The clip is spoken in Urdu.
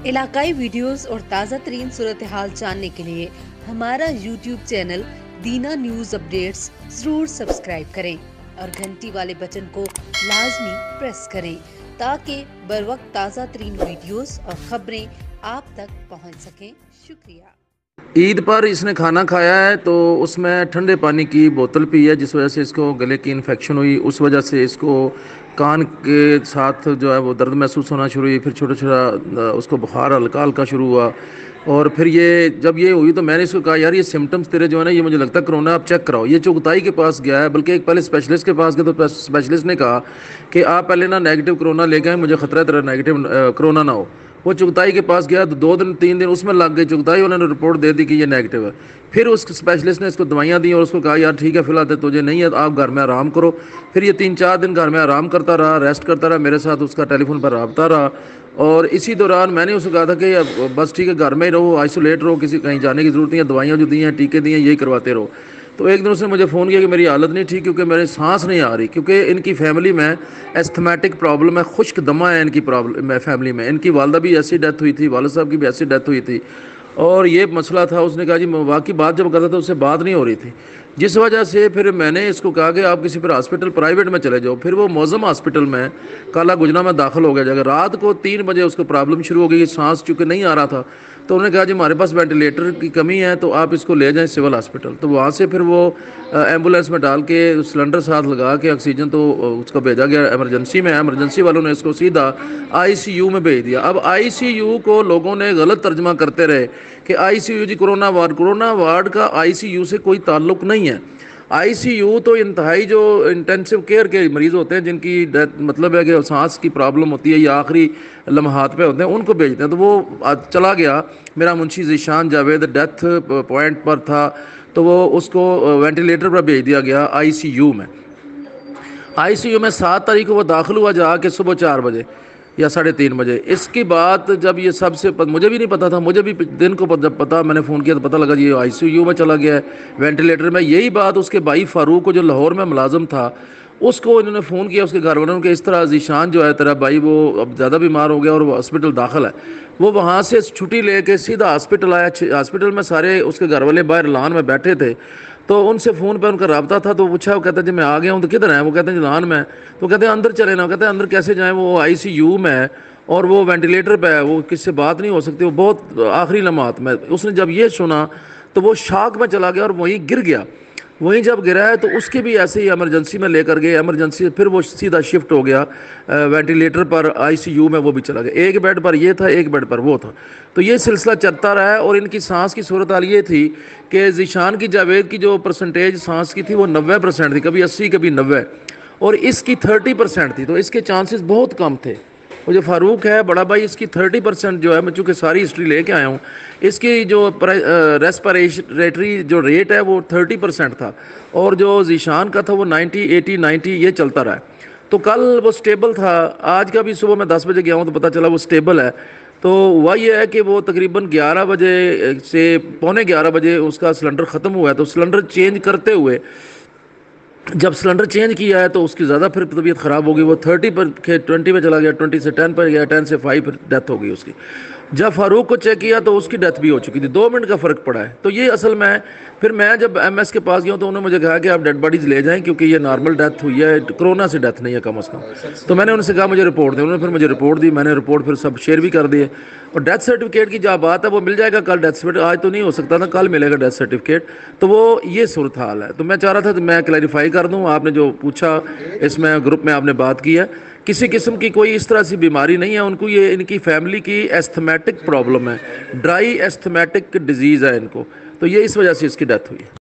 علاقائی ویڈیوز اور تازہ ترین صورتحال جاننے کے لیے ہمارا یوٹیوب چینل دینا نیوز اپڈیٹس ضرور سبسکرائب کریں اور گھنٹی والے بٹن کو لازمی پریس کریں تاکہ بر وقت تازہ ترین ویڈیوز اور خبریں آپ تک پہنچ سکیں۔ شکریہ۔ عید پر اس نے کھانا کھایا ہے تو اس میں ٹھنڈے پانی کی بوتل پی ہے، جس وجہ سے اس کو گلے کی انفیکشن ہوئی۔ اس وجہ سے اس کو کان کے ساتھ جو ہے وہ درد محسوس ہونا شروع ہوئی، پھر چھوٹا چھوٹا اس کو بخار ہلکا ہلکا شروع ہوا۔ اور پھر جب یہ ہوئی تو میں نے اس کو کہا یار یہ سمٹمز تیرے جو ہے نا، یہ مجھے لگتا ہے کرونا، آپ چیک کراؤ۔ یہ چغتائی کے پاس گیا ہے، بلکہ ایک پہلے اسپیشلسٹ کے پاس گیا تو اسپیشلسٹ نے کہا کہ آپ پہلے نا نیگیٹو کرونا لے کے آئیں، مجھے خطرہ ہے تیرا نیگیٹو کرونا نہ ہو۔ وہ چغتائی کے پاس گیا تو 2 دن 3 دن اس میں لگ گئی، چغتائی انہوں نے رپورٹ دے دی کہ یہ نیگیٹو ہے۔ پھر اس اسپیشلسٹ نے اس کو دوائیاں دیں اور اس کو کہا یار ٹھیک ہے فی الحال تجھے نہیں ہے، آپ گھر میں آرام کرو۔ پھر یہ 3-4 دن گھر میں آرام کرتا رہا، ریسٹ کرتا رہا، میرے ساتھ اس کا ٹیلی فون پر رابطہ رہا۔ اور اسی دوران میں نے اس کو کہا تھا کہ بس ٹھیک ہے گھر میں ہی رہو، آئسولیٹ رہو، کہیں جانے کی ضرورت نہیں ہے، دوائیاں جو دی ہیں ٹیکے دی ہیں یہی کرواتے رہو۔ تو ایک دن اس نے مجھے فون کیا کہ میری حالت نہیں ٹھیک کیونکہ میرے سانس نہیں آ رہی، کیونکہ ان کی فیملی میں ایستھمیٹک پرابلم ہے، خشک دمہ ہے ان کی فیملی میں۔ ان کی والدہ بھی ایسی ڈیتھ ہوئی تھی، والد صاحب کی بھی ایسی ڈیتھ ہوئی تھی، اور یہ مسئلہ تھا۔ اس نے کہا جی واقعی بات جب کرتا تھا اس سے بات نہیں ہو رہی تھی، جس وجہ سے پھر میں نے اس کو کہا کہ آپ کسی پھر ہاسپٹل پرائیویٹ میں چلے جاؤ۔ پھر وہ معظم ہاسپٹل میں کالا گجرا میں داخل ہو گیا جا کر۔ رات کو 3 بجے اس کو پرابلم شروع ہو گئی، سانس چونکہ نہیں آ رہا تھا تو انہوں نے کہا جی ہمارے پاس وینٹیلیٹر کی کمی ہے تو آپ اس کو لے جائیں سول ہاسپٹل۔ تو وہاں سے پھر وہ ایمبولینس میں ڈال کے سلنڈر ساتھ لگا کے آکسیجن تو اس کو بھیجا گیا ایمرجنسی میں۔ ایمرجنسی والوں نے اس کو سیدھا ICU میں بھیج دیا۔ اب ICU کو لوگوں نے غلط ترجمہ کرتے رہے کہ ICU جی کرونا وارڈ کا ICU سے کوئی تعلق نہیں ہے۔ ICU تو انتہائی جو انٹینسو کیئر کے مریض ہوتے ہیں، جن کی مطلب ہے کہ سانس کی پرابلم ہوتی ہے یا آخری لمحات پہ ہوتے ہیں، ان کو بھیجتے ہیں۔ تو وہ چلا گیا، میرا منشی ذیشان جاوید ڈیتھ پوائنٹ پر تھا تو وہ اس کو وینٹیلیٹر پر بھیج دیا گیا ICU میں۔ ICU میں 7 تاریخ کو وہ داخل ہوا جا کے صبح 4 بجے یا 3:30 بجے۔ اس کی بات جب یہ سب سے مجھے بھی نہیں پتا تھا، مجھے بھی دن کو جب پتا میں نے فون کیا تو پتہ لگا یہ ICU میں چلا گیا ہے وینٹیلیٹر میں۔ یہی بات اس کے بھائی فاروق کو جو لاہور میں ملازم تھا اس کو انہوں نے فون کیا اس کے گھر والوں کہ اس طرح ذیشان جو ہے تیرا بھائی وہ اب زیادہ بیمار ہو گیا اور وہ ہاسپٹل داخل ہے۔ وہ وہاں سے چھٹی لے کے سیدھا ہاسپٹل آیا۔ ہاسپٹل میں سارے اس کے گھر والے باہر لان میں بیٹھے تھے تو ان سے فون پہ ان کا رابطہ تھا تو پوچھا، وہ کہتے ہیں جی میں آ گیا ہوں۔ تو کدھر ہیں؟ وہ کہتے ہیں جی لان میں۔ تو کہتے ہیں اندر چلے نا۔ کہتے ہیں اندر کیسے جائیں؟ وہ ICU میں ہے اور وہ وینٹیلیٹر پہ ہے، وہ کس سے بات نہیں ہو سکتی، وہ بہت آخری لمحات میں۔ اس نے جب یہ سنا تو وہ شاک میں چلا گیا اور وہیں گر گیا۔ وہیں جب گرا ہے تو اس کی بھی ایسے ہی ایمرجنسی میں لے کر گئے، ایمرجنسی پھر وہ سیدھا شفٹ ہو گیا وینٹیلیٹر پر ICU میں، وہ بھی چلا گیا۔ ایک بیڈ پر یہ تھا، ایک بیڈ پر وہ تھا۔ تو یہ سلسلہ چلتا رہا ہے اور ان کی سانس کی صورتحال یہ تھی کہ ذیشان کی جاوید کی جو پرسنٹیج سانس کی تھی وہ 90% تھی، کبھی 80 کبھی 90، اور اس کی 30% تھی، تو اس کے چانسز بہت کم تھے۔ وہ جو فاروق ہے بڑا بھائی، اس کی 30% جو ہے، میں چونکہ ساری ہسٹری لے کے آیا ہوں، اس کی جو ریسپریٹری جو ریٹ ہے وہ 30% تھا، اور جو ذیشان کا تھا وہ 90 80 90 یہ چلتا رہا ہے۔ تو کل وہ سٹیبل تھا، آج کا بھی صبح میں 10 بجے گیا ہوں تو پتہ چلا وہ سٹیبل ہے۔ تو ہوا یہ ہے کہ وہ تقریباً 11 بجے سے 11:15 بجے اس کا سلنڈر ختم ہوا ہے، تو سلنڈر چینج کرتے ہوئے جب سلنڈر چینج کیا ہے تو اس کی زیادہ پھر طبیعت خراب ہو گئی۔ وہ 30 پر 20 پہ چلا گیا، 20 سے 10 پر گیا، 10 سے 5 پر ڈیتھ ہو گئی اس کی۔ جب فاروق کو چیک کیا تو اس کی ڈیتھ بھی ہو چکی تھی، 2 منٹ کا فرق پڑا ہے۔ تو یہ اصل میں پھر میں جب MS کے پاس گیا ہوں تو انہوں نے مجھے کہا کہ آپ ڈیڈ باڈیز لے جائیں کیونکہ یہ نارمل ڈیتھ ہوئی ہے، کرونا سے ڈیتھ نہیں ہے کم از کم۔ تو میں نے ان سے کہا مجھے رپورٹ دیں، انہوں نے پھر مجھے رپورٹ دی، میں نے رپورٹ پھر سب شیئر بھی کر دیے۔ اور ڈیتھ سرٹیفکیٹ کی جو بات ہے وہ مل جائے گا کل، ڈیتھ سرٹیفکیٹ آج تو نہیں ہو سکتا تھا، کل ملے گا ڈیتھ سرٹیفکیٹ۔ تو وہ یہ صورتحال ہے۔ تو میں چاہ رہا تھا کہ میں کلیریفائی کر دوں، آپ نے جو پوچھا اس میں گروپ میں آپ نے بات کی ہے، کسی قسم کی کوئی اس طرح سی بیماری نہیں ہے ان کو، یہ ان کی فیملی کی ایستھمیٹک پرابلم ہے، ڈرائی ایستھمیٹک ڈیزیز ہے ان کو، تو یہ اس وجہ سے اس کی ڈیتھ ہوئی ہے۔